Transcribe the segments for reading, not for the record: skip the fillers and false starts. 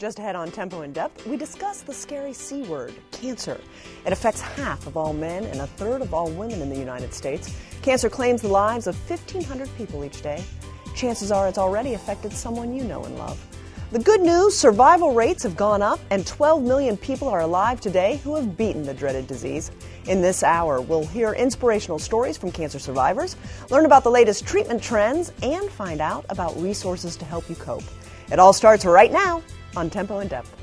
Just ahead on Tempo in Depth, we discuss the scary C word, cancer. It affects half of all men and a third of all women in the United States. Cancer claims the lives of 1,500 people each day. Chances are it's already affected someone you know and love. The good news, survival rates have gone up and 12 million people are alive today who have beaten the dreaded disease. In this hour, we'll hear inspirational stories from cancer survivors, learn about the latest treatment trends, and find out about resources to help you cope. It all starts right now on Tempo in Depth.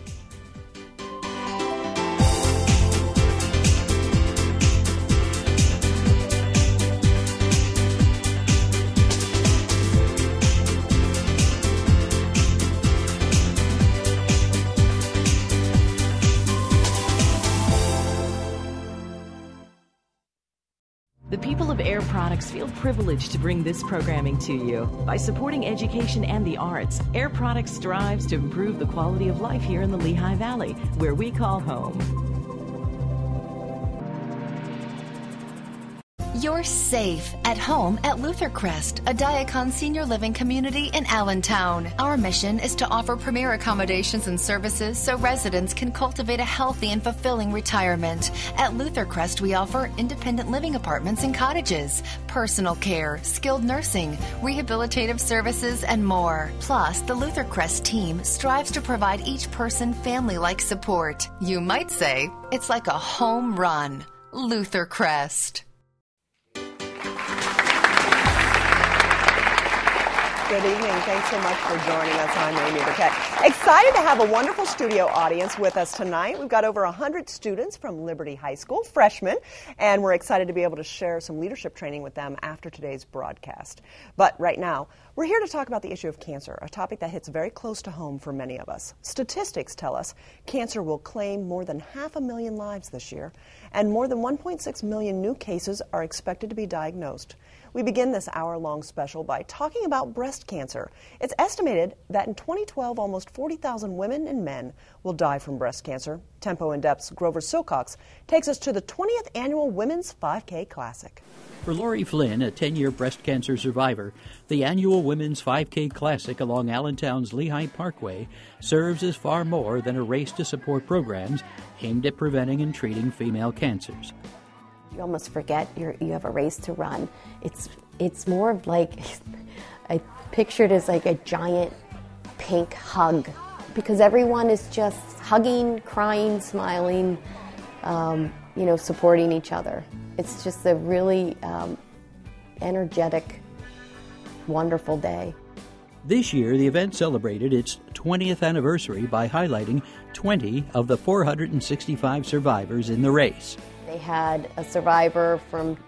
The people of Air Products feel privileged to bring this programming to you. By supporting education and the arts, Air Products strives to improve the quality of life here in the Lehigh Valley, where we call home. You're safe at home at Luther Crest, a Diacon senior living community in Allentown. Our mission is to offer premier accommodations and services so residents can cultivate a healthy and fulfilling retirement. At Luther Crest, we offer independent living apartments and cottages, personal care, skilled nursing, rehabilitative services, and more. Plus, the Luther Crest team strives to provide each person family-like support. You might say it's like a home run. Luther Crest. Good evening. Thanks so much for joining us. I'm Amy Burkett. Excited to have a wonderful studio audience with us tonight. We've got over 100 students from Liberty High School, freshmen, and we're excited to be able to share some leadership training with them after today's broadcast. But right now, we're here to talk about the issue of cancer, a topic that hits very close to home for many of us. Statistics tell us cancer will claim more than 500,000 lives this year, and more than 1.6 million new cases are expected to be diagnosed. We begin this hour-long special by talking about breast cancer. It's estimated that in 2012, almost 40,000 women and men will die from breast cancer. Tempo in Depth's Grover Silcox takes us to the 20th Annual Women's 5K Classic. For Lori Flynn, a 10-year breast cancer survivor, the annual Women's 5K Classic along Allentown's Lehigh Parkway serves as far more than a race to support programs aimed at preventing and treating female cancers. You almost forget you have a race to run. It's more of like, I picture it as like a giant pink hug, because everyone is just hugging, crying, smiling, supporting each other. It's just a really energetic, wonderful day. This year, the event celebrated its 20th anniversary by highlighting 20 of the 465 survivors in the race. They had a survivor from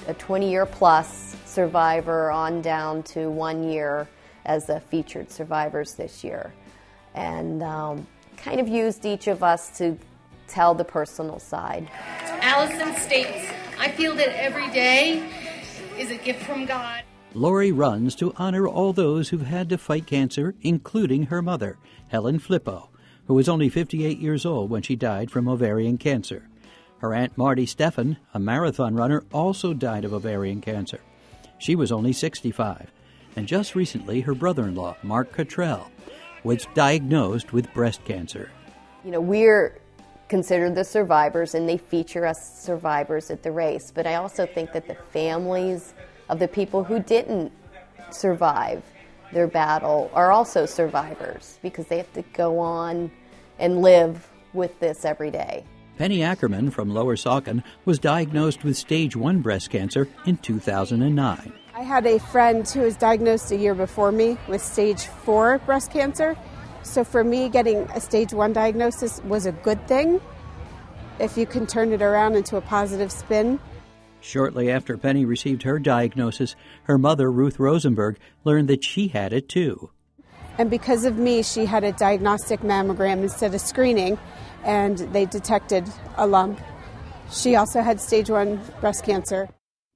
a 20-year plus survivor on down to 1 year as the featured survivors this year, and kind of used each of us to tell the personal side. Allison states, I feel that every day is a gift from God. Lori runs to honor all those who've had to fight cancer, including her mother, Helen Flippo, who was only 58 years old when she died from ovarian cancer. Her Aunt Marty Steffen, a marathon runner, also died of ovarian cancer. She was only 65. And just recently, her brother-in-law, Mark Cottrell, was diagnosed with breast cancer. We're considered the survivors, and they feature us survivors at the race. But I also think that the families of the people who didn't survive their battle are also survivors, because they have to go on and live with this every day. Penny Ackerman from Lower Saucon was diagnosed with stage 1 breast cancer in 2009. I had a friend who was diagnosed a year before me with stage 4 breast cancer. So for me, getting a stage 1 diagnosis was a good thing, if you can turn it around into a positive spin. Shortly after Penny received her diagnosis, her mother, Ruth Rosenberg, learned that she had it too. And because of me, she had a diagnostic mammogram instead of screening, and they detected a lump. She also had stage 1 breast cancer.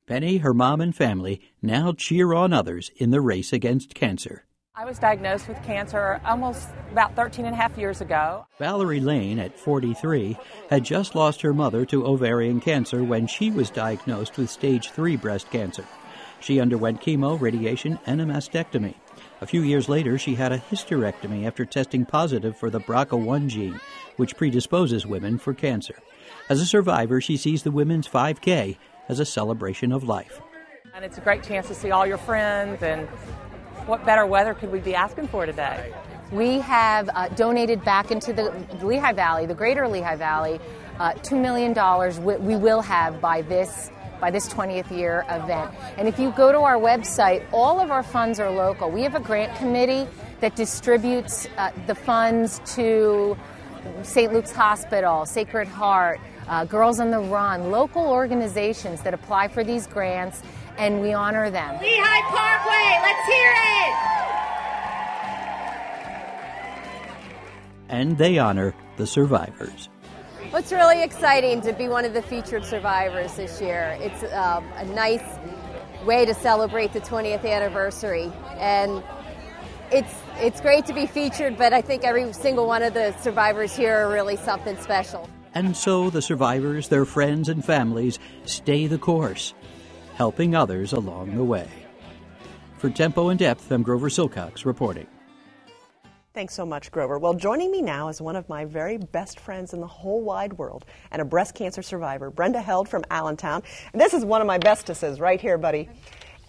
Penny, her mom, and family now cheer on others in the race against cancer. I was diagnosed with cancer almost about 13 and a half years ago. Valerie Lane, at 43, had just lost her mother to ovarian cancer when she was diagnosed with stage 3 breast cancer. She underwent chemo, radiation, and a mastectomy. A few years later, she had a hysterectomy after testing positive for the BRCA1 gene, which predisposes women for cancer. As a survivor, she sees the Women's 5K as a celebration of life. And it's a great chance to see all your friends, and what better weather could we be asking for today? We have donated back into the Lehigh Valley, the greater Lehigh Valley, $2 million we will have by this 20th year event. And if you go to our website, all of our funds are local. We have a grant committee that distributes the funds to St. Luke's Hospital, Sacred Heart, Girls on the Run, local organizations that apply for these grants, and we honor them. Lehigh Parkway, let's hear it! And they honor the survivors. Well, it's really exciting to be one of the featured survivors this year. It's a nice way to celebrate the 20th anniversary, and it's great to be featured, but I think every single one of the survivors here are really something special. And so the survivors, their friends and families stay the course, helping others along the way. For Tempo and Depth, I'm Grover Silcox reporting. Thanks so much, Grover. Well, joining me now is one of my very best friends in the whole wide world and a breast cancer survivor, Brenda Held from Allentown. And this is one of my bestesses right here, buddy.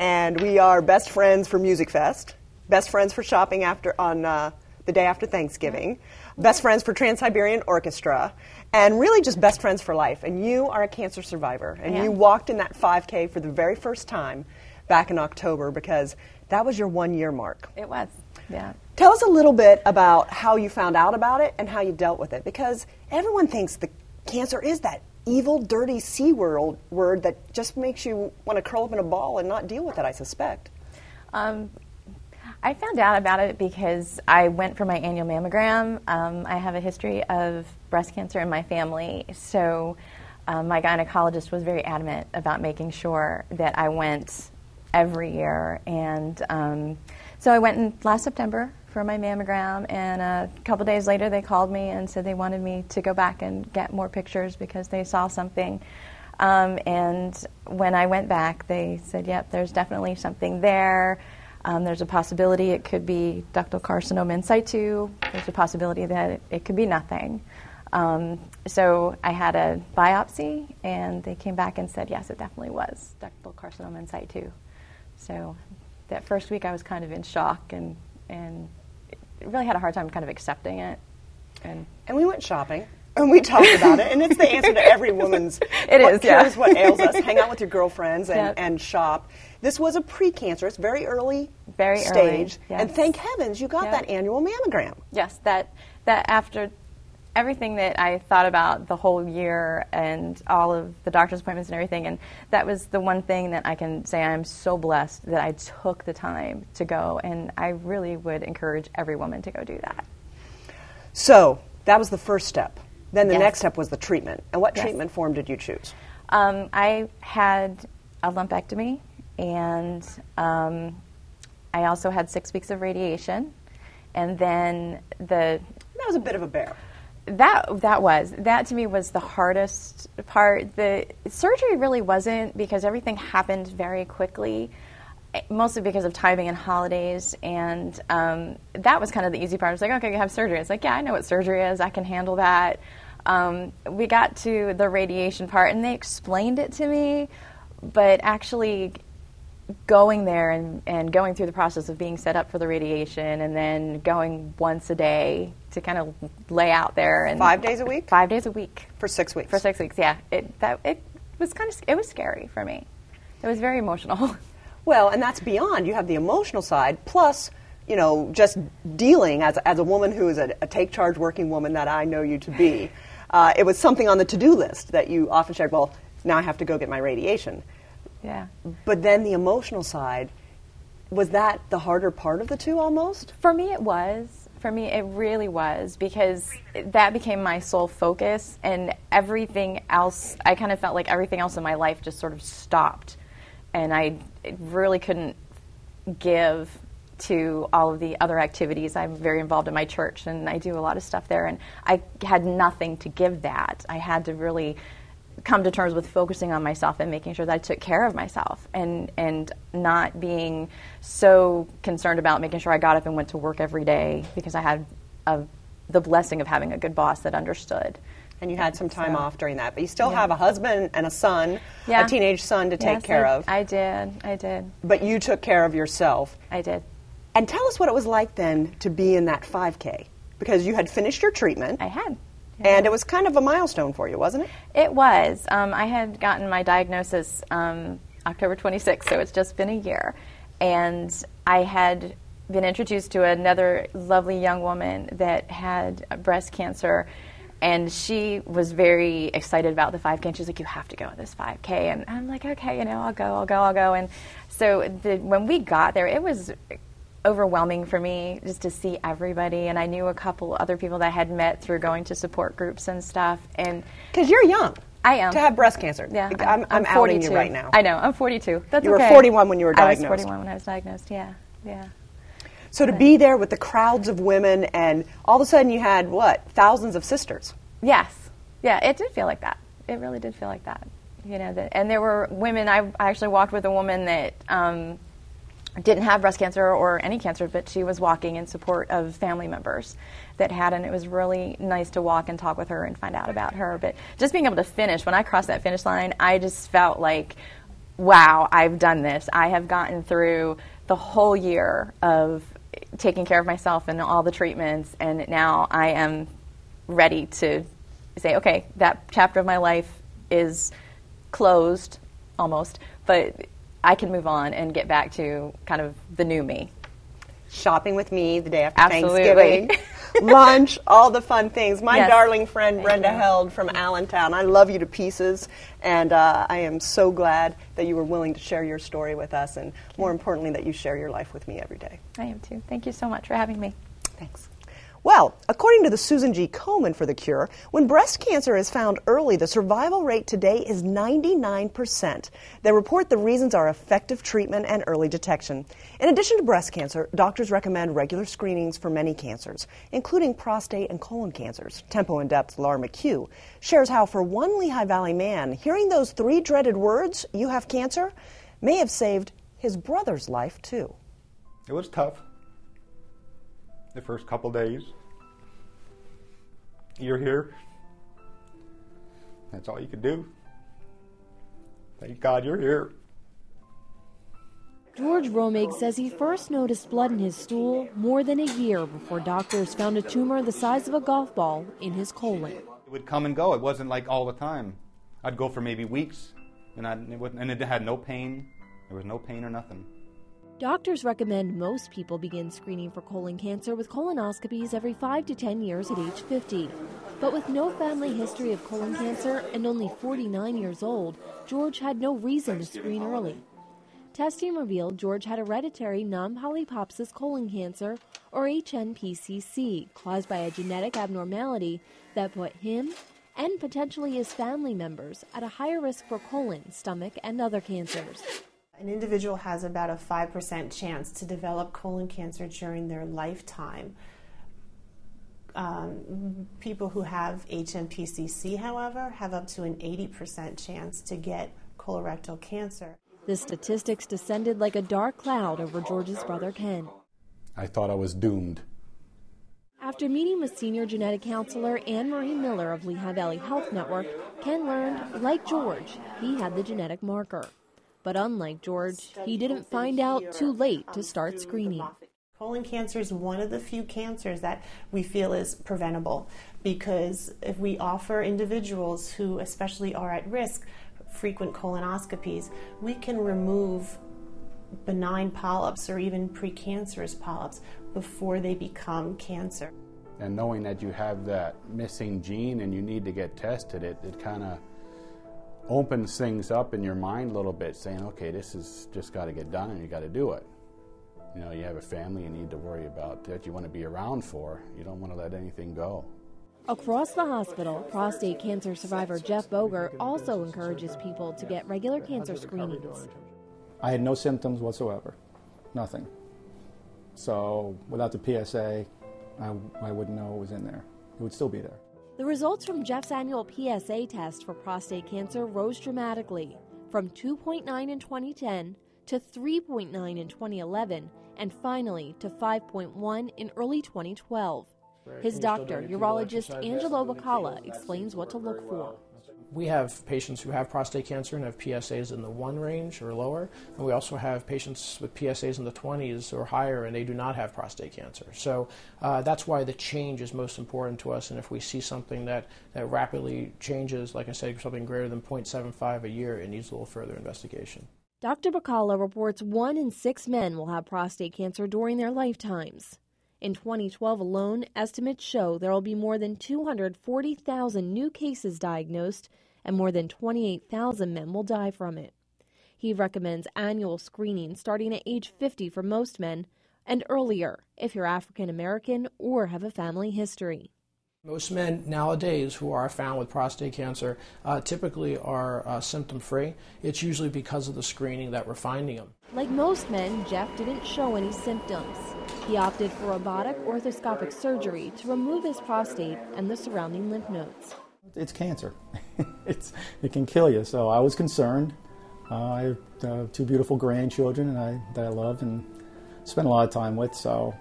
And we are best friends for Music Fest, best friends for shopping on the day after Thanksgiving, best friends for Trans-Siberian Orchestra, and really just best friends for life. And you are a cancer survivor, and you walked in that 5K for the very first time back in October because that was your 1-year mark. It was, yeah. Tell us a little bit about how you found out about it and how you dealt with it, because everyone thinks the cancer is that evil, dirty C word that just makes you want to curl up in a ball and not deal with it, I suspect. I found out about it because I went for my annual mammogram. I have a history of breast cancer in my family, so my gynecologist was very adamant about making sure that I went every year. And so I went last September for my mammogram, and a couple days later they called me and said they wanted me to go back and get more pictures because they saw something. And when I went back, they said, yep, there's definitely something there. There's a possibility it could be ductal carcinoma in situ. There's a possibility that it could be nothing. So I had a biopsy, and they came back and said, yes, it definitely was ductal carcinoma in situ. So that first week I was kind of in shock and really had a hard time kind of accepting it. And we went shopping. And we talked about it, and it's the answer to every woman's It cares what ails us. Hang out with your girlfriends and shop. This was a precancerous, very early stage, yes. And thank heavens you got that annual mammogram. Yes, that after everything that I thought about the whole year and all of the doctor's appointments and everything, and that was the one thing that I can say I'm so blessed that I took the time to go, and I really would encourage every woman to go do that. So that was the first step. Then the next step was the treatment. And what treatment form did you choose? I had a lumpectomy, and I also had 6 weeks of radiation. And then that was a bit of a bear. That to me was the hardest part. The surgery really wasn't, because everything happened very quickly, mostly because of timing and holidays, and that was kind of the easy part. I was like, okay, you have surgery. It's like, yeah, I know what surgery is. I can handle that. We got to the radiation part, and they explained it to me, but actually going there and going through the process of being set up for the radiation, and then going once a day to kind of lay out there. And 5 days a week? 5 days a week. For 6 weeks? For 6 weeks, yeah. It was scary for me. It was very emotional. Well, and that's beyond. You have the emotional side, plus, you know, just dealing as a woman who is a take charge working woman that I know you to be. It was something on the to-do list that you often shared, well, now I have to go get my radiation. Yeah. But then the emotional side, was that the harder part of the two almost? For me, it was. For me, it really was, because that became my sole focus, and everything else, I kind of felt like everything else in my life just sort of stopped. And I really couldn't give to all of the other activities. I'm very involved in my church, and I do a lot of stuff there, and I had nothing to give that. I had to really come to terms with focusing on myself and making sure that I took care of myself and not being so concerned about making sure I got up and went to work every day because I had the blessing of having a good boss that understood. And you had some time off during that, but you still have a husband and a son, a teenage son to take care of. I did. But you took care of yourself. I did. And tell us what it was like then to be in that 5K, because you had finished your treatment. I had. And it was kind of a milestone for you, wasn't it? It was. I had gotten my diagnosis October 26th, so it's just been a year. And I had been introduced to another lovely young woman that had breast cancer, and she was very excited about the 5K, and she's like, you have to go to this 5K. And I'm like, okay, I'll go. And so when we got there, it was overwhelming for me just to see everybody, and I knew a couple other people that I had met through going to support groups and stuff. And because you're young. I am. To have breast cancer. Yeah, I'm outing you right now. I know, I'm 42. That's you okay. were 41 when you were diagnosed. I was 41 when I was diagnosed, yeah. So to be there with the crowds of women, and all of a sudden you had, thousands of sisters? Yes. Yeah, it did feel like that. It really did feel like that. And there were women, I actually walked with a woman that didn't have breast cancer or any cancer, but she was walking in support of family members that had, and it was really nice to walk and talk with her and find out about her. But just being able to finish, when I crossed that finish line, I just felt like, wow, I've done this. I have gotten through the whole year of taking care of myself and all the treatments, and now I am ready to say, okay, that chapter of my life is closed, almost, but I can move on and get back to kind of the new me. Shopping with me the day after Absolutely. Thanksgiving, lunch, all the fun things. My darling friend Brenda Held from Allentown, I love you to pieces, and I am so glad that you were willing to share your story with us, and more importantly, that you share your life with me every day. I am too. Thank you so much for having me. Thanks. Well, according to the Susan G. Komen for the Cure, when breast cancer is found early, the survival rate today is 99%. They report the reasons are effective treatment and early detection. In addition to breast cancer, doctors recommend regular screenings for many cancers, including prostate and colon cancers. Tempo in Depth's Laura McHugh shares how for one Lehigh Valley man, hearing those 3 dreaded words, "you have cancer," may have saved his brother's life too. It was tough. The first couple days. You're here. That's all you could do. Thank God you're here. George Romig says he first noticed blood in his stool more than a year before doctors found a tumor the size of a golf ball in his colon. It would come and go. It wasn't like all the time. I'd go for maybe weeks, and it had no pain. There was no pain or nothing. Doctors recommend most people begin screening for colon cancer with colonoscopies every 5 to 10 years at age 50. But with no family history of colon cancer and only 49 years old, George had no reason to screen early. Testing revealed George had hereditary non-polyposis colon cancer, or HNPCC, caused by a genetic abnormality that put him and potentially his family members at a higher risk for colon, stomach, and other cancers. An individual has about a 5% chance to develop colon cancer during their lifetime. People who have HNPCC, however, have up to an 80% chance to get colorectal cancer. The statistics descended like a dark cloud over George's brother Ken. I thought I was doomed. After meeting with senior genetic counselor Anne-Marie Miller of Lehigh Valley Health Network, Ken learned, like George, he had the genetic marker. But unlike George, he didn't find out too late to start screening. Colon cancer is one of the few cancers that we feel is preventable, because if we offer individuals who especially are at risk frequent colonoscopies, we can remove benign polyps or even precancerous polyps before they become cancer. And knowing that you have that missing gene and you need to get tested, it kind of opens things up in your mind a little bit, saying, okay, this is just got to get done and you got to do it. You know, you have a family you need to worry about that you want to be around for. You don't want to let anything go. Across the hospital, prostate cancer survivor Jeff Boger also encourages people to get regular cancer screenings. I had no symptoms whatsoever, nothing. So without the PSA, I wouldn't know it was in there. It would still be there. The results from Jeff's annual PSA test for prostate cancer rose dramatically, from 2.9 in 2010 to 3.9 in 2011, and finally to 5.1 in early 2012. His doctor, urologist Angelo Bacala, explains what to look for. We have patients who have prostate cancer and have PSAs in the 1 range or lower, and we also have patients with PSAs in the 20s or higher, and they do not have prostate cancer. So that's why the change is most important to us, and if we see something that rapidly changes, like I said, something greater than 0.75 a year, it needs a little further investigation. Dr. Bacala reports 1 in 6 men will have prostate cancer during their lifetimes. In 2012 alone, estimates show there will be more than 240,000 new cases diagnosed and more than 28,000 men will die from it. He recommends annual screening starting at age 50 for most men and earlier if you're African American or have a family history. Most men nowadays who are found with prostate cancer typically are symptom-free. It's usually because of the screening that we're finding them. Like most men, Jeff didn't show any symptoms. He opted for robotic orthoscopic surgery to remove his prostate and the surrounding lymph nodes. It's cancer. It can kill you, so I was concerned. I have 2 beautiful grandchildren that I love and spend a lot of time with, so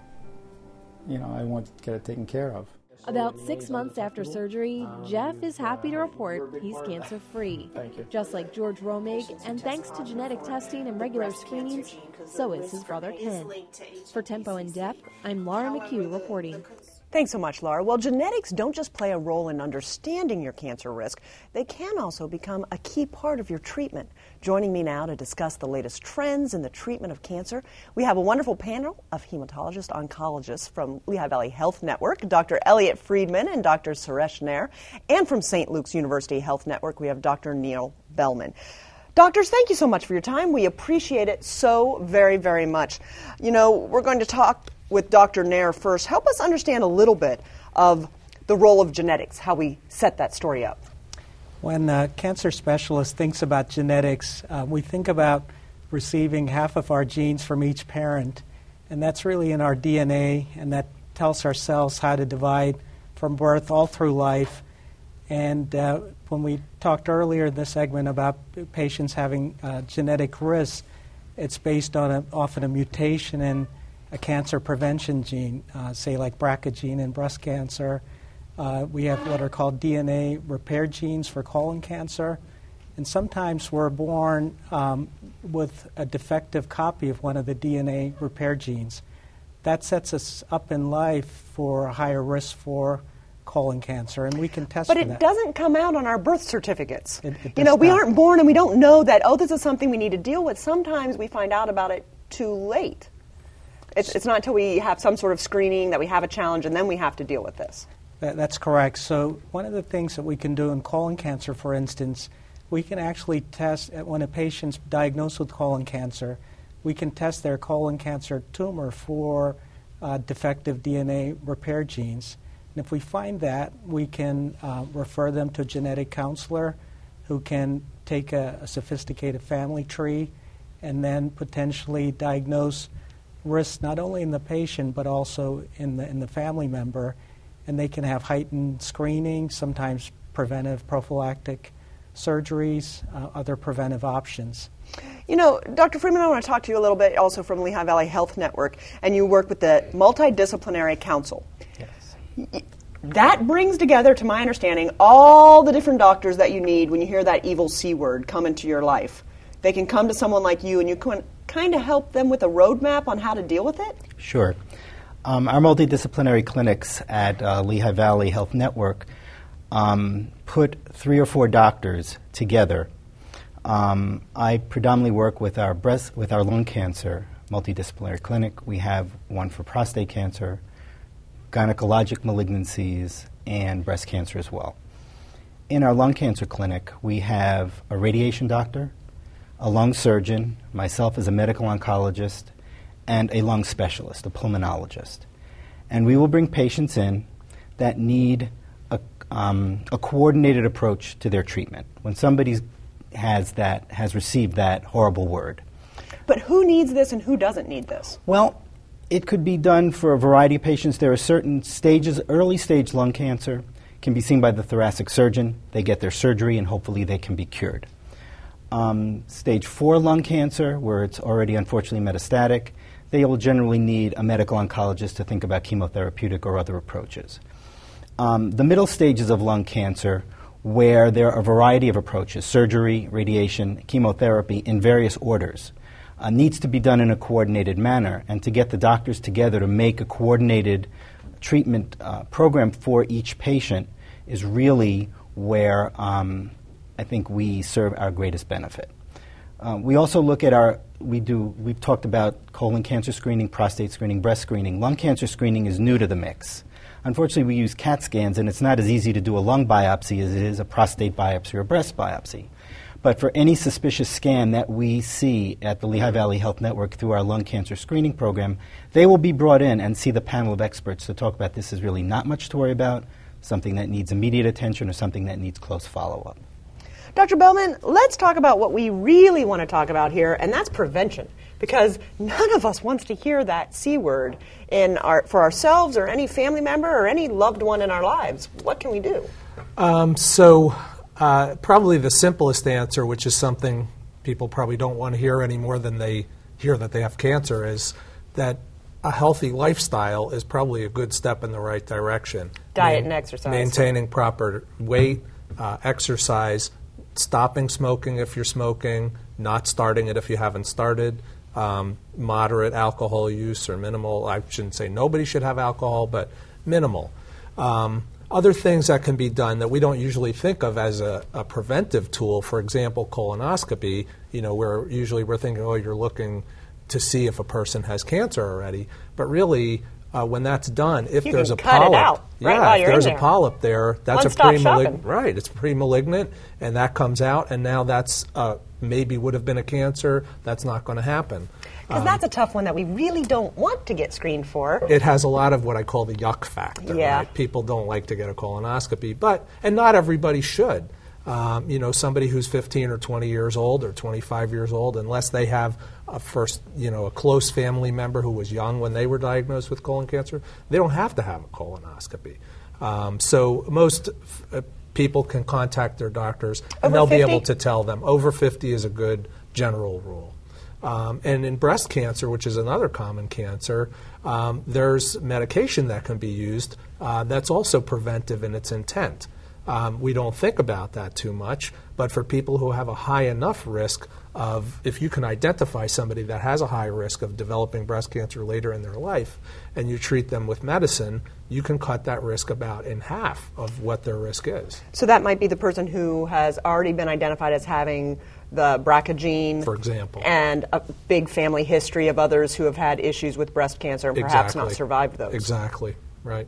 I want to get it taken care of. About 6 months after surgery, Jeff is happy to report he's cancer-free. Thank you. Just like George Romig, and thanks to genetic testing and regular screenings, so is his brother Ken. For Tempo in Depth, I'm Laura McHugh reporting. Thanks so much, Laura. Well, genetics don't just play a role in understanding your cancer risk. They can also become a key part of your treatment. Joining me now to discuss the latest trends in the treatment of cancer, we have a wonderful panel of hematologist-oncologists from Lehigh Valley Health Network, Dr. Elliot Friedman and Dr. Suresh Nair, and from St. Luke's University Health Network, we have Dr. Neil Bellman. Doctors, thank you so much for your time. We appreciate it so very, very much. We're going to talk with Dr. Nair first. Help us understand a little bit of the role of genetics, how we set that story up. When a cancer specialist thinks about genetics, we think about receiving half of our genes from each parent, and that's really in our DNA, and that tells our cells how to divide from birth all through life. And when we talked earlier in this segment about patients having genetic risks, it's based on often a mutation in a cancer prevention gene, say like BRCA gene in breast cancer. We have what are called DNA repair genes for colon cancer. And sometimes we're born with a defective copy of one of the DNA repair genes. That sets us up in life for a higher risk for colon cancer, and we can test for that. But it doesn't come out on our birth certificates. It we aren't born and we don't know that, this is something we need to deal with. Sometimes we find out about it too late. It's not until we have some sort of screening that we have a challenge, and then we have to deal with this. That's correct. So one of the things that we can do in colon cancer, for instance, we can actually test, when a patient's diagnosed with colon cancer, we can test their colon cancer tumor for defective DNA repair genes. And if we find that, we can refer them to a genetic counselor who can take a sophisticated family tree and then potentially diagnose risks not only in the patient but also in the family member. And they can have heightened screening, sometimes preventive prophylactic surgeries, other preventive options. Dr. Friedman, I want to talk to you a little bit also from Lehigh Valley Health Network, and you work with the Multidisciplinary Council. Yes. That brings together, to my understanding, all the different doctors that you need when you hear that evil C word come into your life. They can come to someone like you, and you can kind of help them with a roadmap on how to deal with it? Sure. Our multidisciplinary clinics at Lehigh Valley Health Network put 3 or 4 doctors together. I predominantly work with our lung cancer multidisciplinary clinic. We have one for prostate cancer, gynecologic malignancies, and breast cancer as well. In our lung cancer clinic, we have a radiation doctor, a lung surgeon, myself as a medical oncologist, and a lung specialist, a pulmonologist. And we will bring patients in that need a coordinated approach to their treatment. When somebody has received that horrible word. But who needs this and who doesn't need this? Well, it could be done for a variety of patients. There are certain stages, early stage lung cancer can be seen by the thoracic surgeon. They get their surgery, and hopefully they can be cured. Stage 4 lung cancer, where it's already unfortunately metastatic, they will generally need a medical oncologist to think about chemotherapeutic or other approaches. The middle stages of lung cancer, where there are a variety of approaches, surgery, radiation, chemotherapy, in various orders, needs to be done in a coordinated manner, and to get the doctors together to make a coordinated treatment program for each patient is really where I think we serve our greatest benefit. We also look at we've talked about colon cancer screening, prostate screening, breast screening. Lung cancer screening is new to the mix. Unfortunately, we use CAT scans, and it's not as easy to do a lung biopsy as it is a prostate biopsy or a breast biopsy. But for any suspicious scan that we see at the Lehigh Valley Health Network through our lung cancer screening program, they will be brought in and see the panel of experts to talk about this is really not much to worry about, something that needs immediate attention, or something that needs close follow-up. Dr. Bellman, let's talk about what we really want to talk about here, and that's prevention. Because none of us wants to hear that C word for ourselves or any family member or any loved one in our lives. What can we do? Probably the simplest answer, which is something people probably don't want to hear any more than they hear that they have cancer, is that a healthy lifestyle is probably a good step in the right direction. Diet and exercise. Maintaining proper weight, exercise, stopping smoking if you're smoking, not starting it if you haven't started, moderate alcohol use or minimal. I shouldn't say nobody should have alcohol, but minimal. Other things that can be done that we don't usually think of as a preventive tool, for example, colonoscopy, where usually we're thinking, oh, you're looking to see if a person has cancer already. But really, when that's done, if there's a polyp, if there's a polyp there, that's it's pre-malignant, and that comes out, and now that's maybe would have been a cancer. That's not going to happen. Because that's a tough one that we really don't want to get screened for. It has a lot of what I call the yuck factor. Yeah. Right? People don't like to get a colonoscopy, and not everybody should. Somebody who's 15 or 20 years old or 25 years old, unless they have a close family member who was young when they were diagnosed with colon cancer, they don't have to have a colonoscopy. So most people can contact their doctors, and they'll be able to tell them. Over 50 is a good general rule. And in breast cancer, which is another common cancer, there's medication that can be used that's also preventive in its intent. We don't think about that too much, but for people who have a high enough risk of, if you can identify somebody that has a high risk of developing breast cancer later in their life, and you treat them with medicine, you can cut that risk about in half of what their risk is. So that might be the person who has already been identified as having the BRCA gene, for example, and a big family history of others who have had issues with breast cancer and perhaps not survived those. Exactly, right.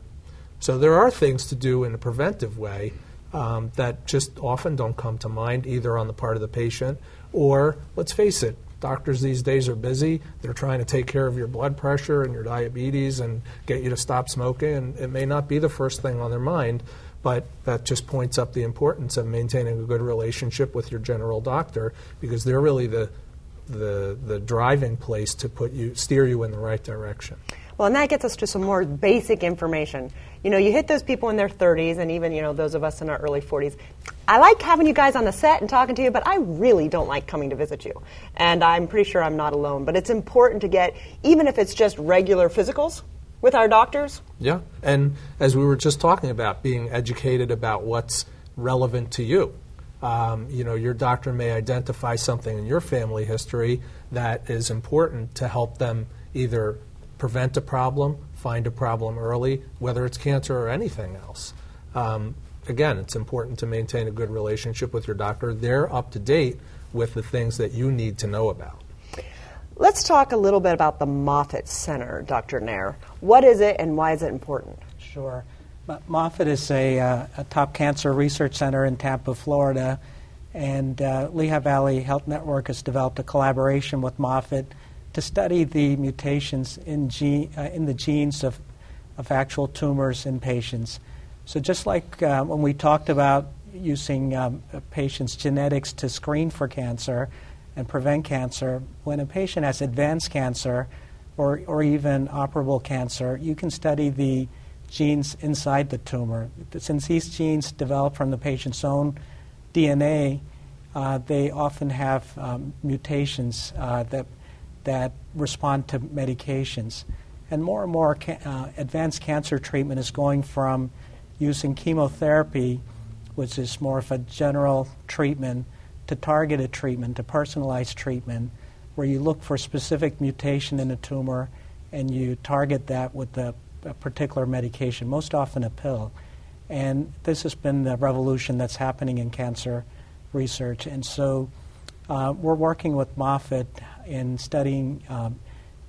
So there are things to do in a preventive way that just often don't come to mind, either on the part of the patient or, let's face it, doctors these days are busy. They're trying to take care of your blood pressure and your diabetes and get you to stop smoking, and it may not be the first thing on their mind, but that just points up the importance of maintaining a good relationship with your general doctor, because they're really the driving place to steer you in the right direction. Well, and that gets us to some more basic information. You hit those people in their 30s, and even, those of us in our early 40s. I like having you guys on the set and talking to you, but I really don't like coming to visit you. And I'm pretty sure I'm not alone. But it's important to get, even if it's just regular physicals with our doctors. Yeah, and as we were just talking about, being educated about what's relevant to you. Your doctor may identify something in your family history that is important to help them either prevent a problem, find a problem early, whether it's cancer or anything else. Again, it's important to maintain a good relationship with your doctor. They're up to date with the things that you need to know about. Let's talk a little bit about the Moffitt Center, Dr. Nair. What is it and why is it important? Sure. Moffitt is a top cancer research center in Tampa, Florida, and Lehigh Valley Health Network has developed a collaboration with Moffitt to study the mutations in the genes of actual tumors in patients. So just like when we talked about using a patient's genetics to screen for cancer and prevent cancer, when a patient has advanced cancer or even operable cancer, you can study the genes inside the tumor. Since these genes develop from the patient's own DNA, they often have mutations that respond to medications. And more advanced cancer treatment is going from using chemotherapy, which is more of a general treatment, to targeted treatment, to personalized treatment, where you look for specific mutation in a tumor and you target that with a particular medication, most often a pill. And this has been the revolution that's happening in cancer research. And so we're working with Moffitt in studying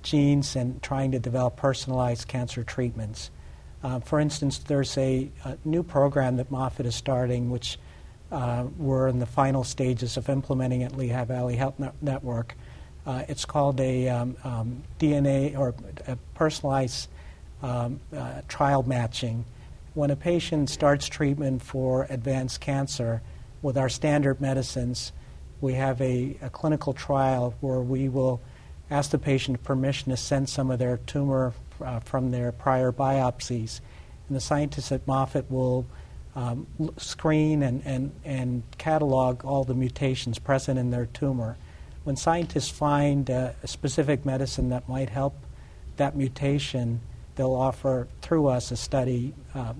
genes and trying to develop personalized cancer treatments. For instance, there's a new program that Moffitt is starting, which we're in the final stages of implementing at Lehigh Valley Health Network. It's called a DNA or a personalized trial matching. When a patient starts treatment for advanced cancer with our standard medicines, we have a clinical trial where we will ask the patient permission to send some of their tumor from their prior biopsies. And the scientists at Moffitt will screen and catalog all the mutations present in their tumor. When scientists find a specific medicine that might help that mutation, they'll offer through us a study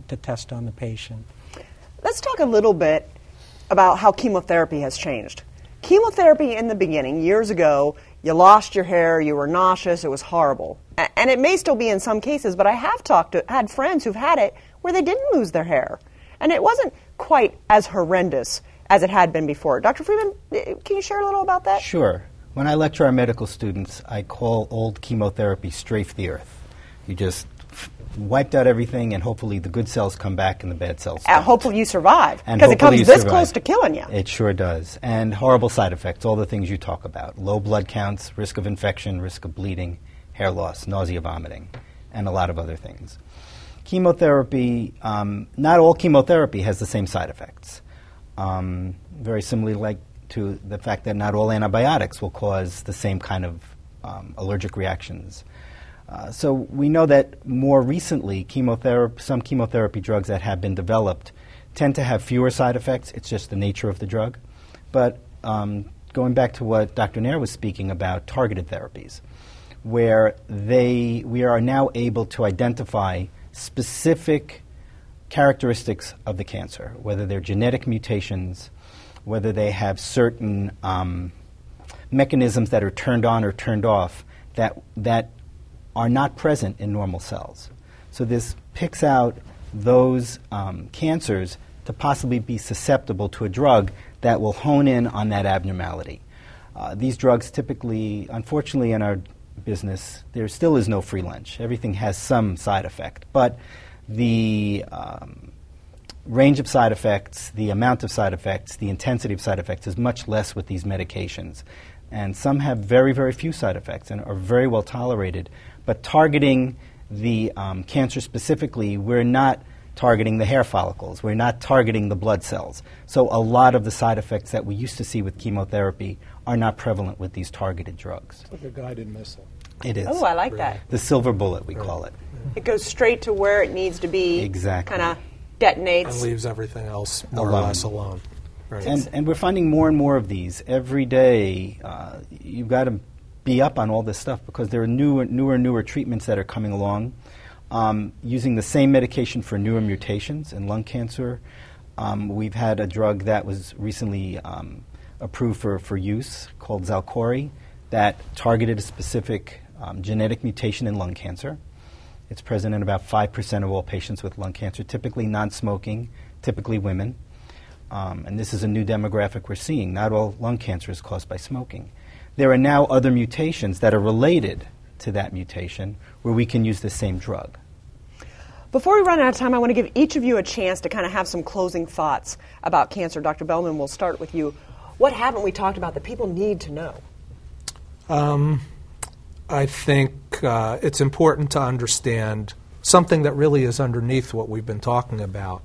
to test on the patient. Let's talk a little bit about how chemotherapy has changed. Chemotherapy in the beginning, years ago, you lost your hair, you were nauseous, it was horrible. And it may still be in some cases, but I have had friends who've had it where they didn't lose their hair. And it wasn't quite as horrendous as it had been before. Dr. Freeman, can you share a little about that? Sure. When I lecture our medical students, I call old chemotherapy strafe the earth. You just wiped out everything, and hopefully the good cells come back and the bad cells don't. Hopefully you survive, because it comes this close to killing you. It sure does. And horrible side effects, all the things you talk about. Low blood counts, risk of infection, risk of bleeding, hair loss, nausea, vomiting, and a lot of other things. Chemotherapy, not all chemotherapy has the same side effects. Very similarly like to the fact that not all antibiotics will cause the same kind of allergic reactions. So we know that more recently, some chemotherapy drugs that have been developed tend to have fewer side effects. It's just the nature of the drug. But going back to what Dr. Nair was speaking about, targeted therapies, where we are now able to identify specific characteristics of the cancer, whether they're genetic mutations, whether they have certain mechanisms that are turned on or turned off that are not present in normal cells. So this picks out those cancers to possibly be susceptible to a drug that will hone in on that abnormality. These drugs typically, unfortunately in our business, there still is no free lunch. Everything has some side effect. But the range of side effects, the amount of side effects, the intensity of side effects is much less with these medications. And some have very, very few side effects and are very well tolerated. But targeting the cancer specifically, we're not targeting the hair follicles. We're not targeting the blood cells. So a lot of the side effects that we used to see with chemotherapy are not prevalent with these targeted drugs. It's like a guided missile. It is. Oh, I like that. The silver bullet, we call it. It goes straight to where it needs to be. Exactly. Kind of detonates. And leaves everything else more or less alone. Right. And we're finding more and more of these. Every day, you've got to be up on all this stuff because there are newer treatments that are coming along. Using the same medication for newer mutations in lung cancer. We've had a drug that was recently approved for use called Xalkori that targeted a specific genetic mutation in lung cancer. It's present in about 5% of all patients with lung cancer, typically non-smoking, typically women. And this is a new demographic we're seeing. Not all lung cancer is caused by smoking. There are now other mutations that are related to that mutation where we can use the same drug. Before we run out of time, I want to give each of you a chance to kind of have some closing thoughts about cancer. Dr. Bellman, we'll start with you. What haven't we talked about that people need to know? I think it's important to understand something that really is underneath what we've been talking about.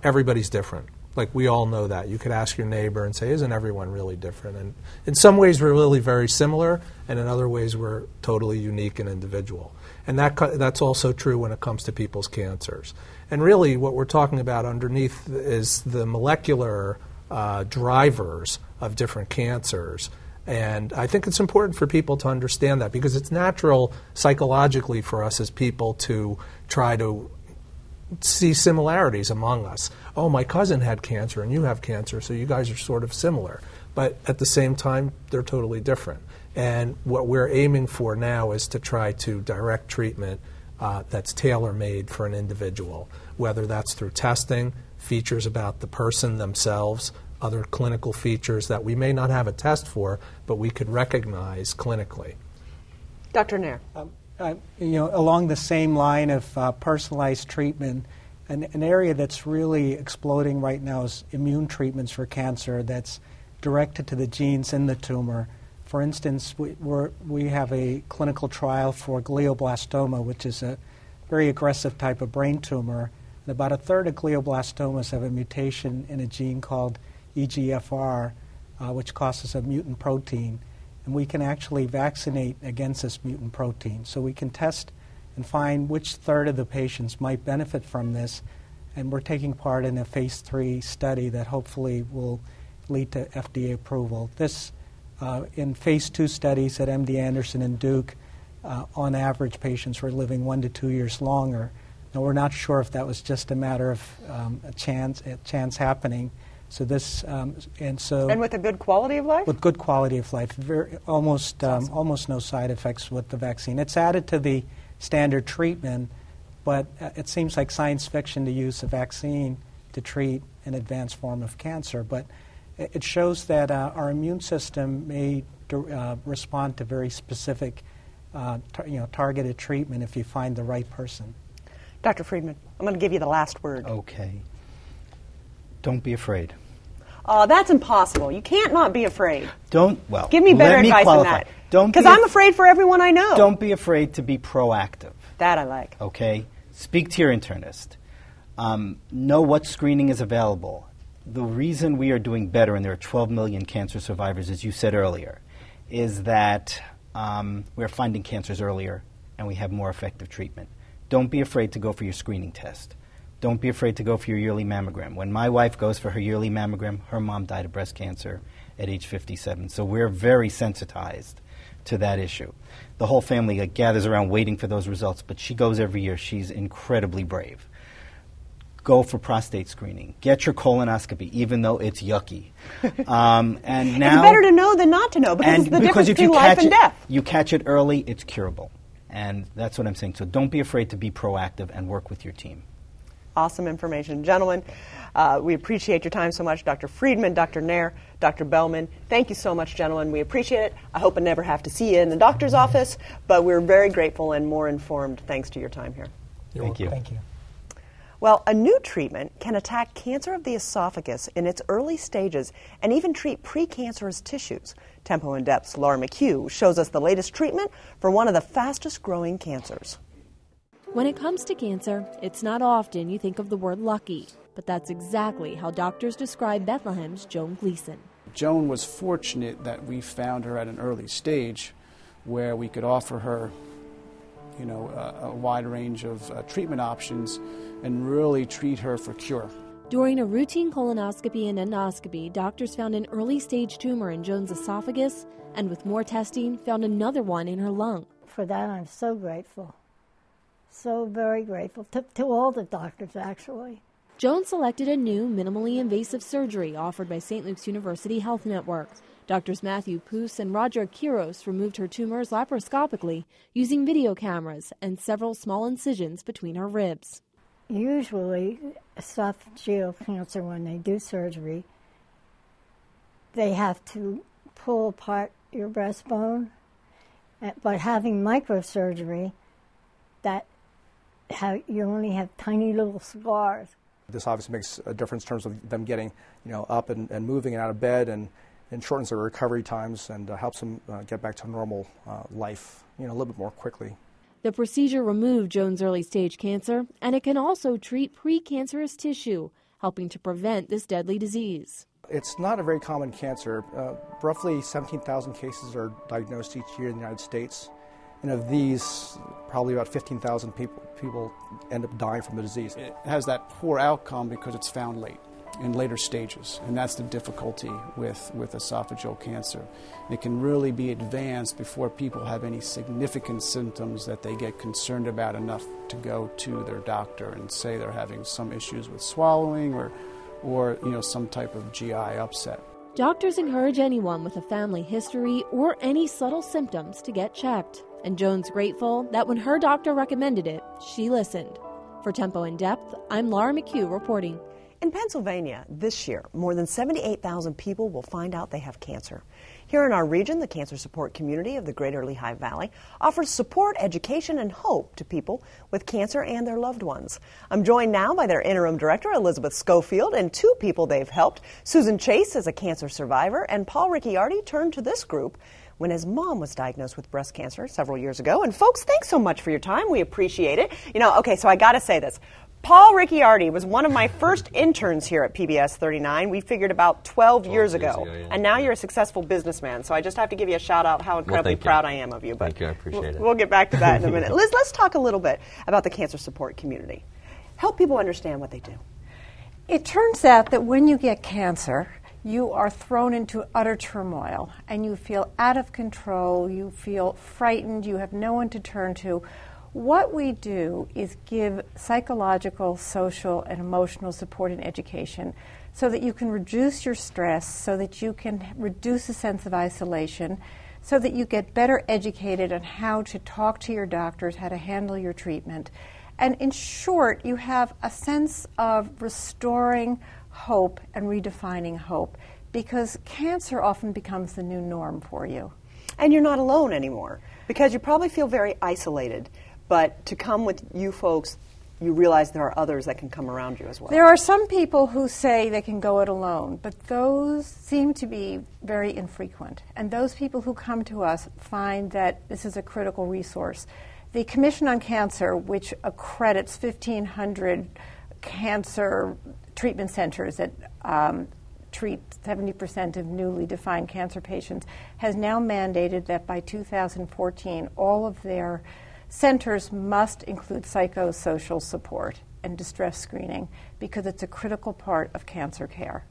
Everybody's different. Like, we all know that. You could ask your neighbor and say, isn't everyone really different? And in some ways we're really very similar, and in other ways we're totally unique and individual. And that's also true when it comes to people's cancers. And really what we're talking about underneath is the molecular drivers of different cancers. And I think it's important for people to understand that, because it's natural psychologically for us as people to try to see similarities among us. Oh, my cousin had cancer and you have cancer, so you guys are sort of similar. But at the same time, they're totally different. And what we're aiming for now is to try to direct treatment that's tailor-made for an individual, whether that's through testing, features about the person themselves, other clinical features that we may not have a test for, but we could recognize clinically. Dr. Nair. Along the same line of personalized treatment, an area that's really exploding right now is immune treatments for cancer that's directed to the genes in the tumor. For instance, we have a clinical trial for glioblastoma, which is a very aggressive type of brain tumor. And about a third of glioblastomas have a mutation in a gene called EGFR, which causes a mutant protein. And we can actually vaccinate against this mutant protein. So we can test and find which third of the patients might benefit from this. And we're taking part in a phase 3 study that hopefully will lead to FDA approval. This, in phase 2 studies at MD Anderson and Duke, on average, patients were living 1 to 2 years longer. Now, we're not sure if that was just a matter of a chance happening. So this, and with a good quality of life? With good quality of life, almost no side effects with the vaccine. It's added to the standard treatment, but it seems like science fiction to use a vaccine to treat an advanced form of cancer. But it shows that our immune system may respond to very specific, targeted treatment if you find the right person. Dr. Friedman, I'm going to give you the last word. Okay. Don't be afraid. Oh, that's impossible. You can't not be afraid. Give me better advice than that. Because I'm afraid for everyone I know. Don't be afraid to be proactive. That I like. Okay? Speak to your internist. Know what screening is available. The reason we are doing better, and there are 12 million cancer survivors, as you said earlier, is that we're finding cancers earlier and we have more effective treatment. Don't be afraid to go for your screening test. Don't be afraid to go for your yearly mammogram. When my wife goes for her yearly mammogram, her mom died of breast cancer at age 57. So we're very sensitized to that issue. The whole family gathers around waiting for those results, but she goes every year. She's incredibly brave. Go for prostate screening. Get your colonoscopy, even though it's yucky. And now, it's better to know than not to know, because it's the difference between life and death. You catch it early, it's curable. And that's what I'm saying. So don't be afraid to be proactive and work with your team. Awesome information. Gentlemen, we appreciate your time so much. Dr. Friedman, Dr. Nair, Dr. Bellman, thank you so much, gentlemen. We appreciate it. I hope I never have to see you in the doctor's office, but we're very grateful and more informed thanks to your time here. Thank you. Thank you. Well, a new treatment can attack cancer of the esophagus in its early stages and even treat precancerous tissues. Tempo in Depth's Laura McHugh shows us the latest treatment for one of the fastest growing cancers. When it comes to cancer, it's not often you think of the word lucky, but that's exactly how doctors describe Bethlehem's Joan Gleason. Joan was fortunate that we found her at an early stage where we could offer her, a wide range of treatment options and really treat her for cure. During a routine colonoscopy and endoscopy, doctors found an early-stage tumor in Joan's esophagus, and with more testing, found another one in her lung. For that, I'm so grateful. So very grateful to all the doctors, actually. Joan selected a new, minimally invasive surgery offered by St. Luke's University Health Network. Doctors Matthew Poos and Roger Quiros removed her tumors laparoscopically using video cameras and several small incisions between her ribs. Usually, esophageal cancer, when they do surgery, they have to pull apart your breastbone. But having microsurgery, you only have tiny little scars. This obviously makes a difference in terms of them getting, up and moving and out of bed, and shortens their recovery times and helps them get back to normal life, a little bit more quickly. The procedure removed Joan's early-stage cancer, and it can also treat precancerous tissue, helping to prevent this deadly disease. It's not a very common cancer. Roughly 17,000 cases are diagnosed each year in the United States. And of these, probably about 15,000 people end up dying from the disease. It has that poor outcome because it's found late, in later stages. And that's the difficulty with esophageal cancer. It can really be advanced before people have any significant symptoms that they get concerned about enough to go to their doctor and say they're having some issues with swallowing or some type of GI upset. Doctors encourage anyone with a family history or any subtle symptoms to get checked. And Joan's grateful that when her doctor recommended it, she listened. For Tempo in Depth, I'm Laura McHugh reporting. In Pennsylvania, this year, more than 78,000 people will find out they have cancer. Here in our region, the cancer support community of the Greater Lehigh Valley offers support, education, and hope to people with cancer and their loved ones. I'm joined now by their interim director, Elizabeth Schofield, and two people they've helped. Susan Chase is a cancer survivor, and Paul Ricciardi turned to this group when his mom was diagnosed with breast cancer several years ago. And folks, thanks so much for your time. We appreciate it. So I got to say this. Paul Ricciardi was one of my first interns here at PBS 39. We figured about 12 years ago. Yeah. And now you're a successful businessman. So I just have to give you a shout out how incredibly proud I am of you. Thank you. I appreciate it. We'll get back to that in a minute. Liz, let's talk a little bit about the cancer support community. Help people understand what they do. It turns out that when you get cancer, you are thrown into utter turmoil and you feel out of control, you feel frightened, you have no one to turn to. What we do is give psychological, social, and emotional support and education so that you can reduce your stress, so that you can reduce a sense of isolation, so that you get better educated on how to talk to your doctors, how to handle your treatment. And in short, you have a sense of restoring hope and redefining hope, because cancer often becomes the new norm for you. And you're not alone anymore, because you probably feel very isolated. But to come with you folks, you realize there are others that can come around you as well. There are some people who say they can go it alone, but those seem to be very infrequent. And those people who come to us find that this is a critical resource. The Commission on Cancer, which accredits 1,500 cancer treatment centers that treat 70% of newly defined cancer patients, has now mandated that by 2014, all of their centers must include psychosocial support and distress screening because it's a critical part of cancer care.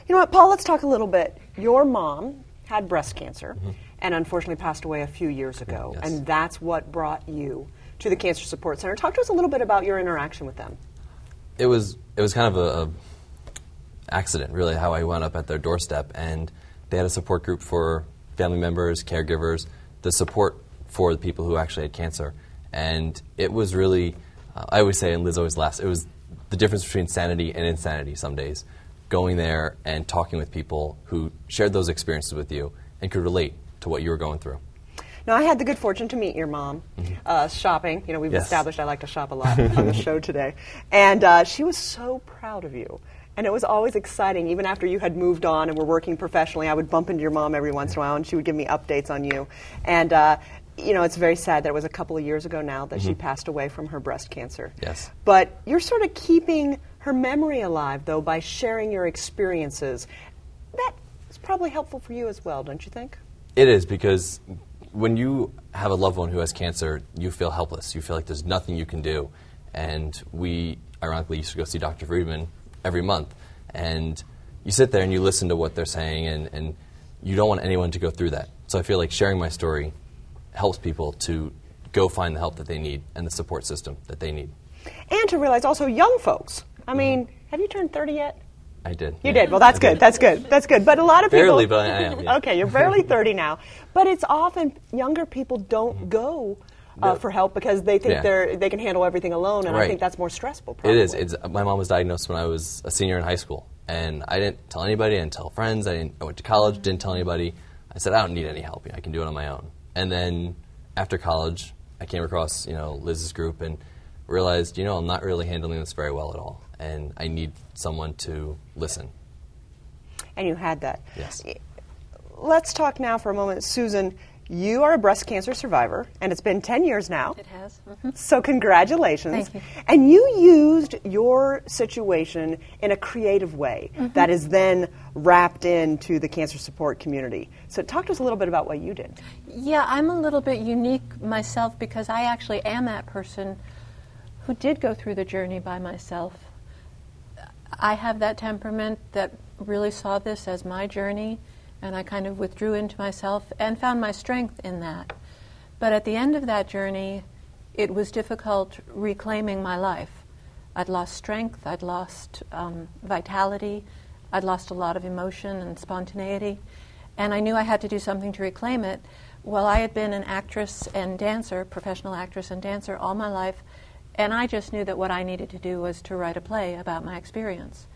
You know what, Paul, let's talk a little bit. Your mom had breast cancer and unfortunately passed away a few years ago, and that's what brought you to the Cancer Support Center. Talk to us a little bit about your interaction with them. It was kind of a accident, really, how I wound up at their doorstep, and they had a support group for family members, caregivers, the support for the people who actually had cancer. And it was really, I always say, and Liz always laughs, it was the difference between sanity and insanity some days. Going there and talking with people who shared those experiences with you and could relate to what you were going through. Now, I had the good fortune to meet your mom shopping. You know, we've established I like to shop a lot on the show today. And she was so proud of you. And it was always exciting. Even after you had moved on and were working professionally, I would bump into your mom every once in a while, and she would give me updates on you. And it's very sad that it was a couple of years ago now that she passed away from her breast cancer. Yes. But you're sort of keeping her memory alive, though, by sharing your experiences. That is probably helpful for you as well, don't you think? It is, because when you have a loved one who has cancer, you feel helpless. You feel like there's nothing you can do. And we, ironically, used to go see Dr. Friedman every month. And you sit there and you listen to what they're saying, and you don't want anyone to go through that. So I feel like sharing my story helps people to go find the help that they need and the support system that they need. And to realize also young folks. I mean, have you turned 30 yet? I did. You did. Well, that's good. That's good. That's good. But a lot of people... Barely, but I am. Yeah. Okay, you're barely 30 now. But it's often younger people don't go for help because they think they can handle everything alone, and I think that's more stressful, probably. It is. My mom was diagnosed when I was a senior in high school, and I didn't tell anybody. I didn't tell friends. I went to college, didn't tell anybody. I said, I don't need any help. I can do it on my own. And then after college, I came across Liz's group and realized, I'm not really handling this very well at all, and I need someone to listen. And you had that. Yes. Let's talk now for a moment, Susan. You are a breast cancer survivor, and it's been 10 years now. It has. So congratulations. Thank you. And you used your situation in a creative way that is then wrapped into the cancer support community. So talk to us a little bit about what you did. Yeah, I'm a little bit unique myself because I actually am that person who did go through the journey by myself. I have that temperament that really saw this as my journey, and I kind of withdrew into myself and found my strength in that. But at the end of that journey, it was difficult reclaiming my life. I'd lost strength, I'd lost vitality, I'd lost a lot of emotion and spontaneity, and I knew I had to do something to reclaim it. Well, I had been an actress and dancer, professional actress and dancer all my life, and I just knew that what I needed to do was to write a play about my experience.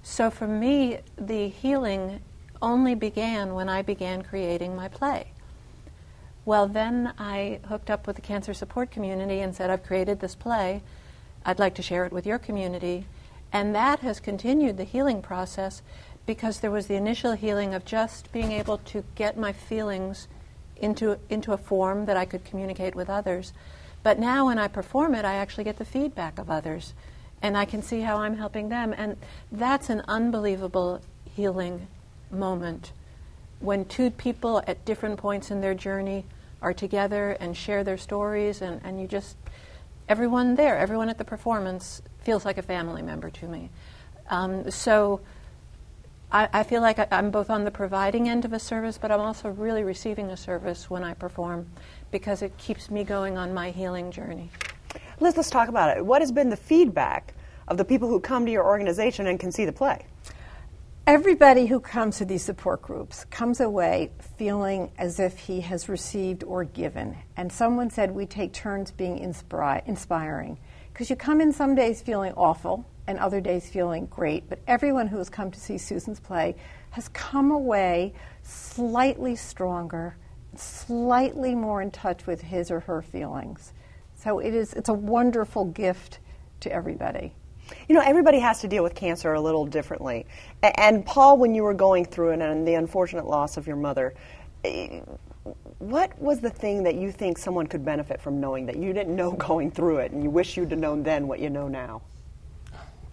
So for me, the healing only began when I began creating my play. Well, then I hooked up with the cancer support community and said, I've created this play. I'd like to share it with your community. And that has continued the healing process because there was the initial healing of just being able to get my feelings into a form that I could communicate with others. But now when I perform it, I actually get the feedback of others. And I can see how I'm helping them. And that's an unbelievable healing moment when two people at different points in their journey are together and share their stories, and you just, everyone there, everyone at the performance feels like a family member to me. So I feel like I'm both on the providing end of a service, but I'm also really receiving a service when I perform because it keeps me going on my healing journey. Liz, let's talk about it. What has been the feedback of the people who come to your organization and can see the play? Everybody who comes to these support groups comes away feeling as if he has received or given. And someone said we take turns being inspiring. Because you come in some days feeling awful and other days feeling great, but everyone who has come to see Susan's play has come away slightly stronger, slightly more in touch with his or her feelings. So it's a wonderful gift to everybody. You know, everybody has to deal with cancer a little differently. And Paul, when you were going through it and the unfortunate loss of your mother, what was the thing that you think someone could benefit from knowing that you didn't know going through it and you wish you'd have known then what you know now?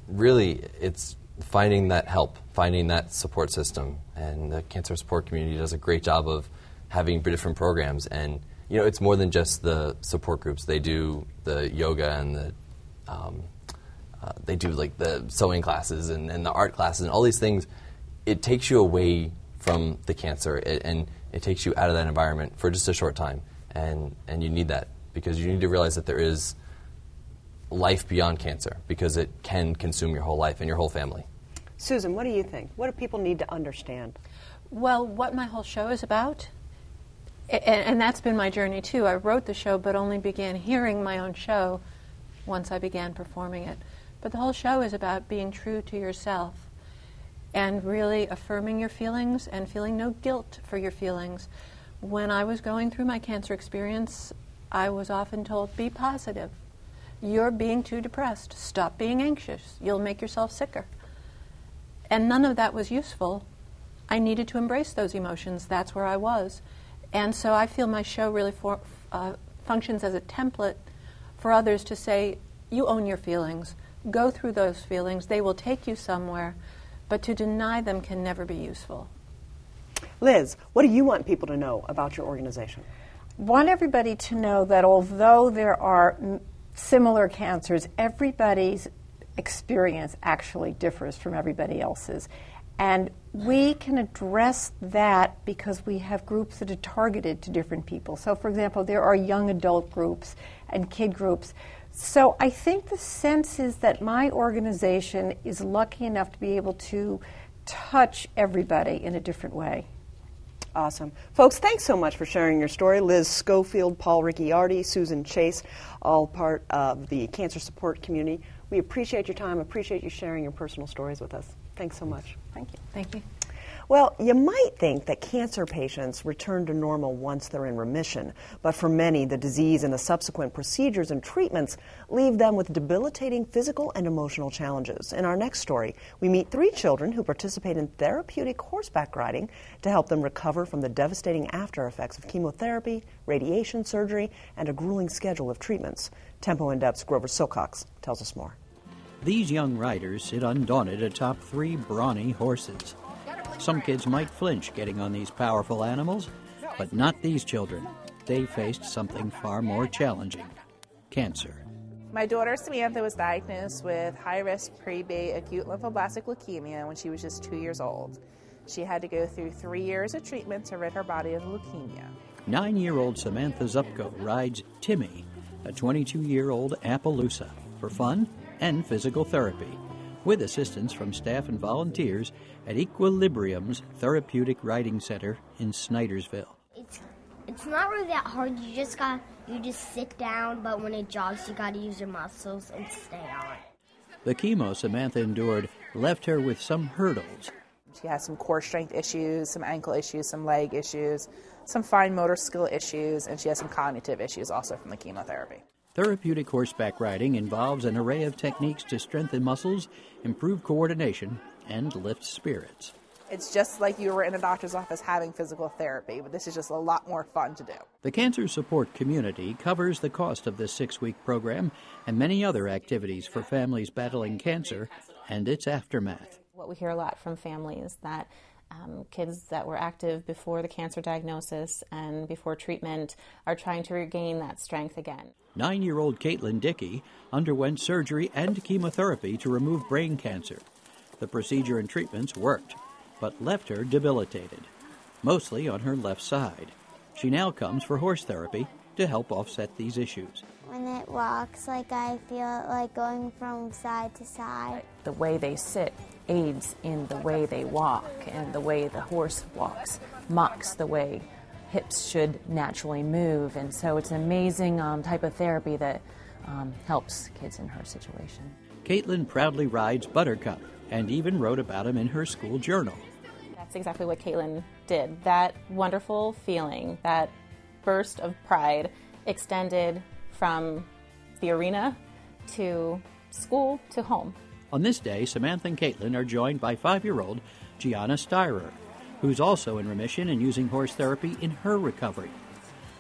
Really, it's finding that help, finding that support system. And the cancer support community does a great job of having different programs. And, you know, it's more than just the support groups. They do the yoga and the they do like the sewing classes and the art classes and all these things. It takes you away from the cancer and it takes you out of that environment for just a short time. And you need that because you need to realize that there is life beyond cancer because it can consume your whole life and your whole family. Susan, what do you think? What do people need to understand? Well, what my whole show is about, and that's been my journey too. I wrote the show but only began hearing my own show once I began performing it. But the whole show is about being true to yourself and really affirming your feelings and feeling no guilt for your feelings. When I was going through my cancer experience, I was often told, be positive. You're being too depressed. Stop being anxious. You'll make yourself sicker. And none of that was useful. I needed to embrace those emotions. That's where I was. And so I feel my show really functions as a template for others to say, you own your feelings. Go through those feelings. They will take you somewhere, but to deny them can never be useful. Liz, what do you want people to know about your organization? I want everybody to know that although there are similar cancers, everybody's experience actually differs from everybody else's. And we can address that because we have groups that are targeted to different people. So, for example, there are young adult groups and kid groups. So I think the sense is that my organization is lucky enough to be able to touch everybody in a different way. Awesome. Folks, thanks so much for sharing your story. Liz Schofield, Paul Ricciardi, Susan Chase, all part of the cancer support community. We appreciate your time, appreciate you sharing your personal stories with us. Thanks so much. Thank you. Thank you. Well, you might think that cancer patients return to normal once they're in remission, but for many, the disease and the subsequent procedures and treatments leave them with debilitating physical and emotional challenges. In our next story, we meet 3 children who participate in therapeutic horseback riding to help them recover from the devastating after effects of chemotherapy, radiation surgery, and a grueling schedule of treatments. Tempo in Depth's Grover Silcox tells us more. These young riders sit undaunted atop 3 brawny horses. Some kids might flinch getting on these powerful animals, but not these children. They faced something far more challenging: cancer. My daughter Samantha was diagnosed with high-risk pre-B acute lymphoblastic leukemia when she was just 2 years old. She had to go through 3 years of treatment to rid her body of leukemia. 9-year-old Samantha Zupko rides Timmy, a 22-year-old Appaloosa, for fun and physical therapy, with assistance from staff and volunteers at Equilibrium's Therapeutic Riding Center in Snydersville. It's not really that hard. You just sit down, but when it jogs, you got to use your muscles and stay on. The chemo Samantha endured left her with some hurdles. She has some core strength issues, some ankle issues, some leg issues, some fine motor skill issues, and she has some cognitive issues also from the chemotherapy. Therapeutic horseback riding involves an array of techniques to strengthen muscles, improve coordination, and lift spirits. It's just like you were in a doctor's office having physical therapy, but this is just a lot more fun to do. The Cancer Support Community covers the cost of this 6-week program and many other activities for families battling cancer and its aftermath. What we hear a lot from families that kids that were active before the cancer diagnosis and before treatment are trying to regain that strength again. 9-year-old Caitlin Dickey underwent surgery and chemotherapy to remove brain cancer. The procedure and treatments worked, but left her debilitated, mostly on her left side. She now comes for horse therapy to help offset these issues. When it walks, I feel it like going from side to side. The way they sit aids in the way they walk, and the way the horse walks mocks the way hips should naturally move. And so it's an amazing type of therapy that helps kids in her situation. Caitlin proudly rides Buttercup and even wrote about him in her school journal. That's exactly what Caitlin did. That wonderful feeling, that burst of pride extended from the arena to school to home. On this day, Samantha and Caitlin are joined by 5-year-old Gianna Styrer, who's also in remission and using horse therapy in her recovery.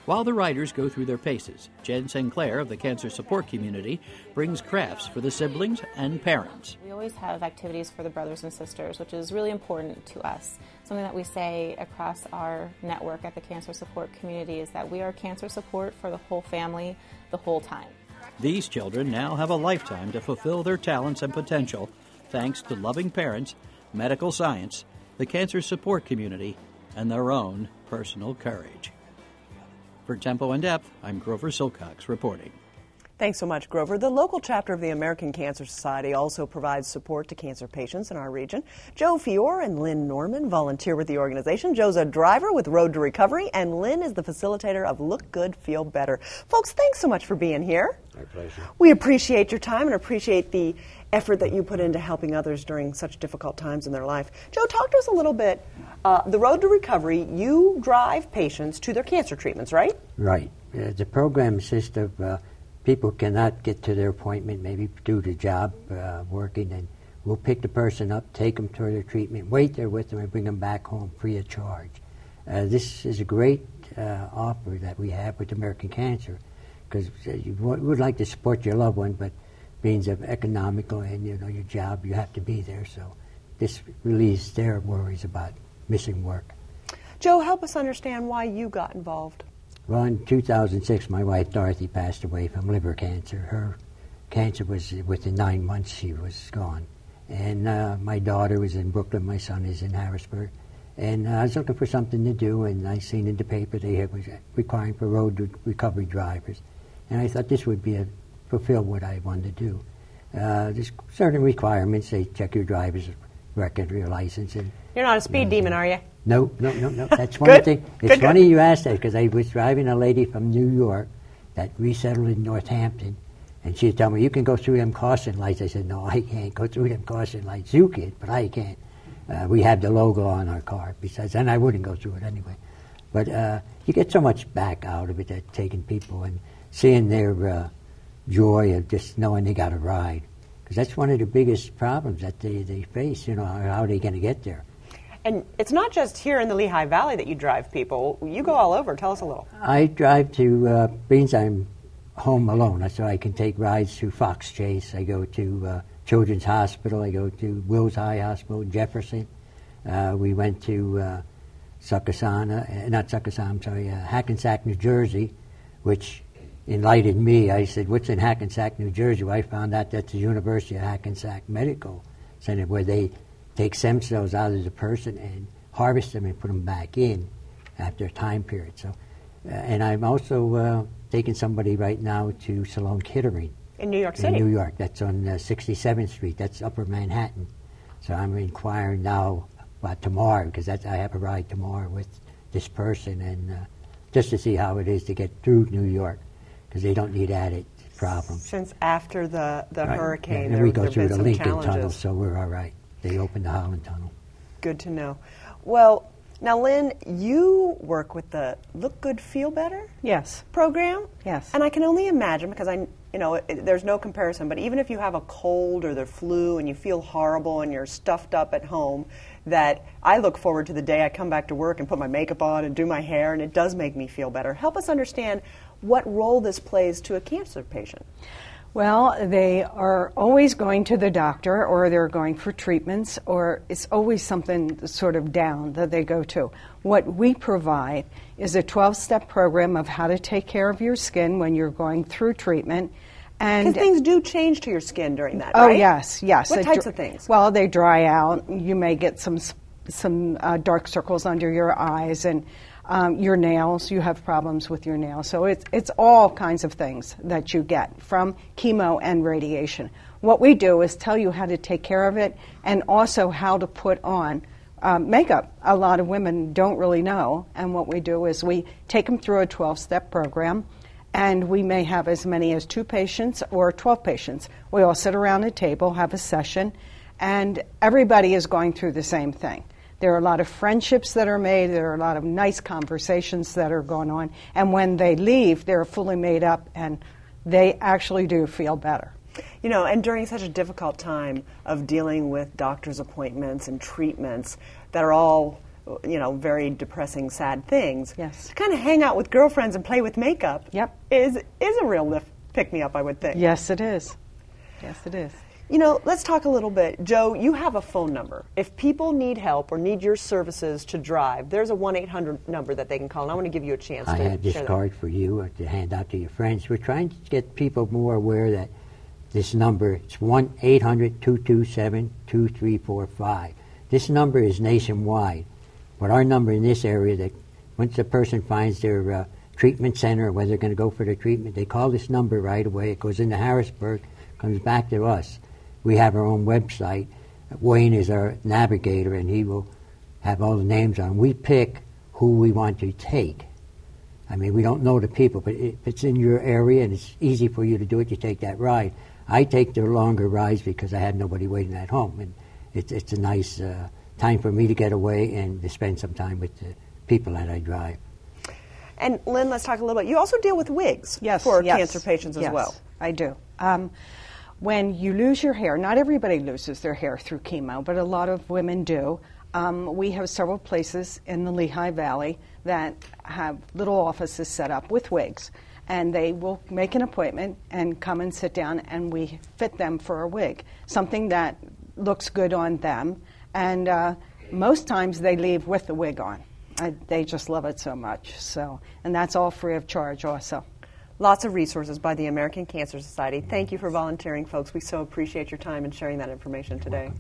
While the riders go through their paces, Jen Sinclair of the Cancer Support Community brings crafts for the siblings and parents. We always have activities for the brothers and sisters, which is really important to us. Something that we say across our network at the Cancer Support Community is that we are cancer support for the whole family, the whole time. These children now have a lifetime to fulfill their talents and potential, thanks to loving parents, medical science, the Cancer Support Community, and their own personal courage. For Tempo in Depth, I'm Grover Silcox reporting. Thanks so much, Grover. The local chapter of the American Cancer Society also provides support to cancer patients in our region. Joe Fiore and Lynn Norman volunteer with the organization. Joe's a driver with Road to Recovery, and Lynn is the facilitator of Look Good, Feel Better. Folks, thanks so much for being here. My pleasure. We appreciate your time and appreciate the effort that you put into helping others during such difficult times in their life. Joe, talk to us a little bit. The Road to Recovery, you drive patients to their cancer treatments, right? Right. The program consists of people cannot get to their appointment, maybe due to job working, and we'll pick the person up, take them to their treatment, wait there with them, and bring them back home free of charge. This is a great offer that we have with American Cancer, because you would like to support your loved one, but means of economical and your job, you have to be there. So this relieves their worries about missing work. Joe, help us understand why you got involved. Well, in 2006, my wife Dorothy passed away from liver cancer. Her cancer was within 9 months, she was gone. And my daughter was in Brooklyn, my son is in Harrisburg. And I was looking for something to do, and I seen in the paper they was requiring for road to recovery drivers. And I thought this would be fulfill what I wanted to do. There's certain requirements. They check your driver's record, your license. And you're not a speed demon, are you? No. That's one thing. It's funny you asked that, because I was driving a lady from New York that resettled in Northampton, and she told me, you can go through them caution lights. I said, no, I can't go through them caution lights. You can, but I can't. We had the logo on our car besides, and I wouldn't go through it anyway. But you get so much back out of it, that taking people and seeing their joy of just knowing they got a ride. Because that's one of the biggest problems that they face, how are they going to get there? And it's not just here in the Lehigh Valley that you drive people. You go all over. Tell us a little. I drive to, means I'm home alone, so I can take rides to Fox Chase. I go to Children's Hospital. I go to Wills Eye Hospital in Jefferson. We went to Hackensack, New Jersey, which enlightened me. I said, what's in Hackensack, New Jersey? Well, I found out that's the University of Hackensack Medical Center, where they take stem cells out of the person and harvest them and put them back in after a time period. So, and I'm also taking somebody right now to Sloan Kettering. In New York City? In New York. That's on 67th Street. That's Upper Manhattan. So I'm inquiring now about tomorrow, because I have a ride tomorrow with this person, and just to see how it is to get through New York, because they don't need added problems. Since after the Right. hurricane, and we go there've through been the some Lincoln challenges. Tunnel, so we're all right. They opened the Holland Tunnel. Good to know. Well, now, Lynn, you work with the Look Good, Feel Better program. Yes. And I can only imagine, because there's no comparison, but even if you have a cold or the flu and you feel horrible and you're stuffed up at home, that I look forward to the day I come back to work and put my makeup on and do my hair, and it does make me feel better. Help us understand what role this plays to a cancer patient. Well, they are always going to the doctor, or they're going for treatments, or it's always something sort of down that they go to. What we provide is a 12-step program of how to take care of your skin when you're going through treatment. Because things do change to your skin during that, Oh, right? yes. What types of things? Well, they dry out. You may get some dark circles under your eyes, and your nails. You have problems with your nails. So it's all kinds of things that you get from chemo and radiation. What we do is tell you how to take care of it, and also how to put on makeup. A lot of women don't really know, and what we do is we take them through a 12-step program. And we may have as many as 2 patients or 12 patients. We all sit around a table, have a session, and everybody is going through the same thing. There are a lot of friendships that are made. There are a lot of nice conversations that are going on. And when they leave, they're fully made up, and they actually do feel better. And during such a difficult time of dealing with doctor's appointments and treatments that are all very depressing, sad things. Yes. To kind of hang out with girlfriends and play with makeup is a real pick-me-up, I would think. Yes, it is. Yes, it is. Let's talk a little bit. Joe, you have a phone number. If people need help or need your services to drive, there's a 1-800 number that they can call, and I want to give you a chance to I have this share that. card for you to hand out to your friends. We're trying to get people more aware that this number, it's 1-800-227-2345. This number is nationwide. But our number in this area, that once a person finds their treatment center, whether they're going to go for the treatment, they call this number right away. It goes into Harrisburg, comes back to us. We have our own website. Wayne is our navigator, and he will have all the names on. We pick who we want to take. I mean, we don't know the people, but if it's in your area and it's easy for you to do it, you take that ride. I take the longer rides because I have nobody waiting at home, and it's a nice time for me to get away and to spend some time with the people that I drive. And Lynn, let's talk a little bit. You also deal with wigs for cancer patients as well. I do. When you lose your hair, not everybody loses their hair through chemo, but a lot of women do. We have several places in the Lehigh Valley that have little offices set up with wigs, and they will make an appointment and come and sit down, and we fit them for a wig, something that looks good on them. And most times they leave with the wig on. They just love it so much. And that's all free of charge also. Lots of resources by the American Cancer Society. Thank you for volunteering, folks. We so appreciate your time and sharing that information today.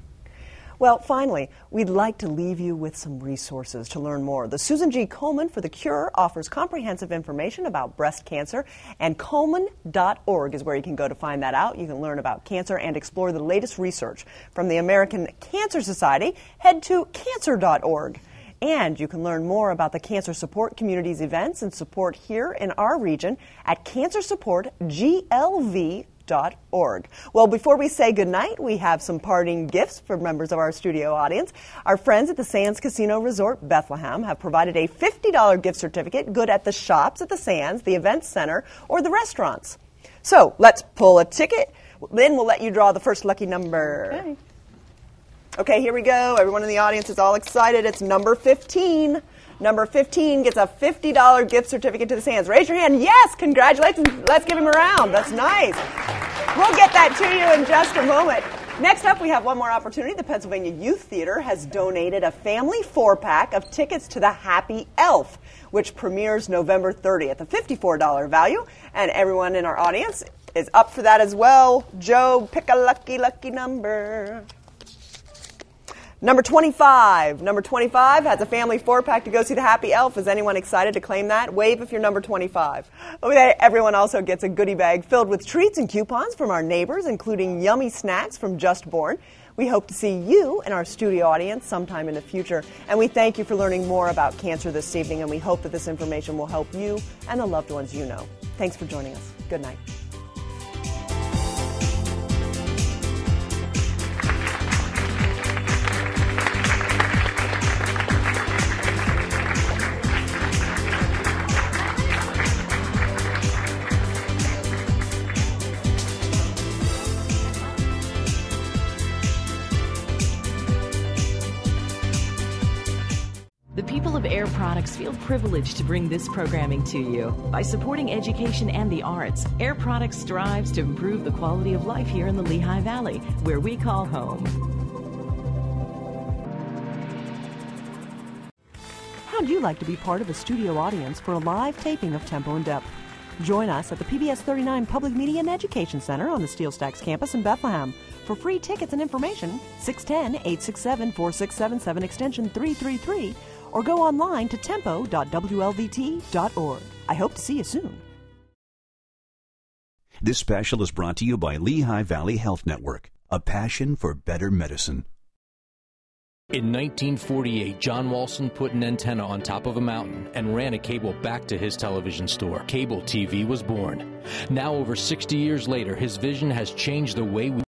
Well, finally, we'd like to leave you with some resources to learn more. The Susan G. Komen for the Cure offers comprehensive information about breast cancer, and Komen.org is where you can go to find that out. You can learn about cancer and explore the latest research. From the American Cancer Society, head to cancer.org. And you can learn more about the Cancer Support Community's events and support here in our region at cancersupportglv.org. lehivalleyhealthnetwork.org. Well, before we say goodnight, we have some parting gifts for members of our studio audience. Our friends at the Sands Casino Resort Bethlehem have provided a $50 gift certificate good at the shops at the Sands, the event center, or the restaurants. So let's pull a ticket. Lynn will let you draw the first lucky number. Okay, here we go. Everyone in the audience is all excited. It's number 15. Number 15 gets a $50 gift certificate to the Sands. Raise your hand. Yes, congratulations. Let's give him a round. That's nice. We'll get that to you in just a moment. Next up, we have one more opportunity. The Pennsylvania Youth Theater has donated a family 4-pack of tickets to The Happy Elf, which premieres November 30th, a $54 value. And everyone in our audience is up for that as well. Joe, pick a lucky number. Number 25. Number 25 has a family 4-pack to go see The Happy Elf. Is anyone excited to claim that? Wave if you're number 25. Okay, everyone also gets a goodie bag filled with treats and coupons from our neighbors, including yummy snacks from Just Born. We hope to see you in our studio audience sometime in the future. And we thank you for learning more about cancer this evening, and we hope that this information will help you and the loved ones you know. Thanks for joining us. Good night. The people of Air Products feel privileged to bring this programming to you. By supporting education and the arts, Air Products strives to improve the quality of life here in the Lehigh Valley, where we call home. How'd you like to be part of a studio audience for a live taping of Tempo in Depth? Join us at the PBS 39 Public Media and Education Center on the Steel Stacks campus in Bethlehem. For free tickets and information, 610-867-4677 extension 333, or go online to tempo.wlvt.org. I hope to see you soon. This special is brought to you by Lehigh Valley Health Network, a passion for better medicine. In 1948, John Walson put an antenna on top of a mountain and ran a cable back to his television store. Cable TV was born. Now, over 60 years later, his vision has changed the way we